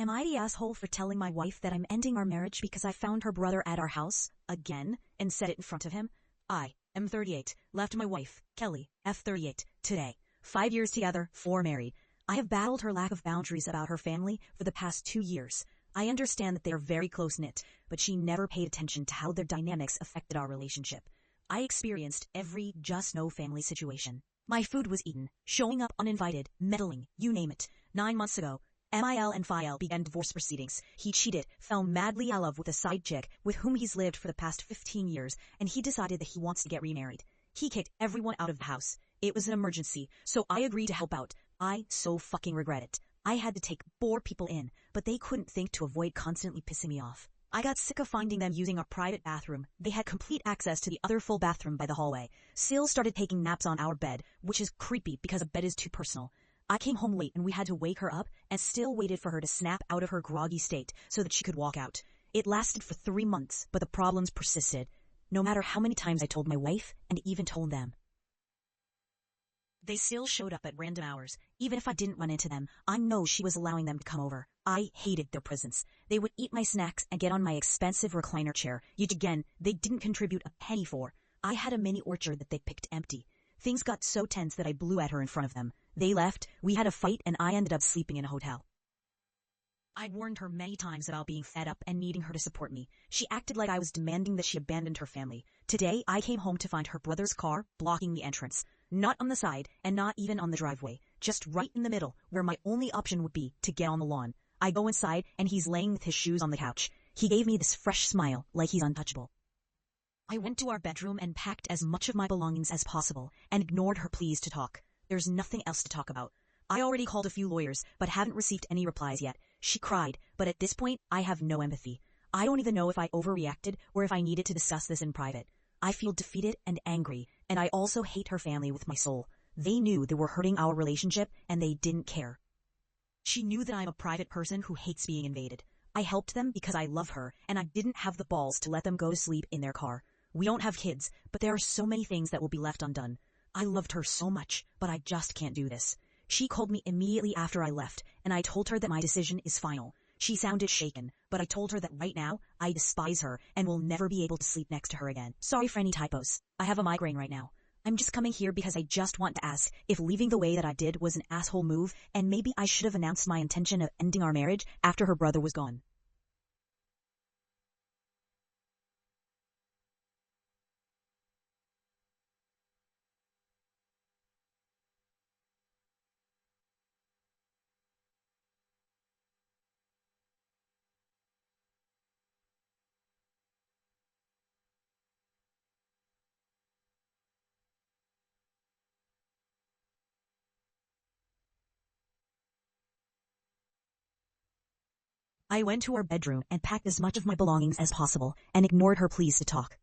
Am I the asshole for telling my wife that I'm ending our marriage because I found her brother at our house, again, and said it in front of him? I am 38, left my wife, Kelly, F38, today. 5 years together, 4 married. I have battled her lack of boundaries about her family for the past 2 years. I understand that they are very close-knit, but she never paid attention to how their dynamics affected our relationship. I experienced every just no family situation. My food was eaten, showing up uninvited, meddling, you name it. 9 months ago, Mil and Phil began divorce proceedings. He cheated, fell madly in love with a side chick with whom he's lived for the past 15 years, and he decided that he wants to get remarried. He kicked everyone out of the house. It was an emergency, so I agreed to help out. I so fucking regret it. I had to take 4 people in, but they couldn't think to avoid constantly pissing me off. I got sick of finding them using our private bathroom. They had complete access to the other full bathroom by the hallway. Sil started taking naps on our bed, which is creepy because a bed is too personal. I came home late and we had to wake her up and still waited for her to snap out of her groggy state so that she could walk out. It lasted for 3 months, but the problems persisted. No matter how many times I told my wife and even told them, they still showed up at random hours. Even if I didn't run into them, I know she was allowing them to come over. I hated their presence. They would eat my snacks and get on my expensive recliner chair, yet again, they didn't contribute a penny for. I had a mini orchard that they picked empty. Things got so tense that I blew at her in front of them. They left, we had a fight, and I ended up sleeping in a hotel. I'd warned her many times about being fed up and needing her to support me. She acted like I was demanding that she abandoned her family. Today, I came home to find her brother's car blocking the entrance. Not on the side, and not even on the driveway. Just right in the middle, where my only option would be to get on the lawn. I go inside, and he's laying with his shoes on the couch. He gave me this fresh smile, like he's untouchable. I went to our bedroom and packed as much of my belongings as possible, and ignored her pleas to talk. There's nothing else to talk about. I already called a few lawyers, but haven't received any replies yet. She cried, but at this point, I have no empathy. I don't even know if I overreacted or if I needed to discuss this in private. I feel defeated and angry, and I also hate her family with my soul. They knew they were hurting our relationship, and they didn't care. She knew that I'm a private person who hates being invaded. I helped them because I love her, and I didn't have the balls to let them go to sleep in their car. We don't have kids, but there are so many things that will be left undone. I loved her so much, but I just can't do this. She called me immediately after I left, and I told her that my decision is final. She sounded shaken, but I told her that right now, I despise her and will never be able to sleep next to her again. Sorry for any typos. I have a migraine right now. I'm just coming here because I just want to ask if leaving the way that I did was an asshole move, and maybe I should have announced my intention of ending our marriage after her brother was gone. I went to our bedroom and packed as much of my belongings as possible and ignored her pleas to talk.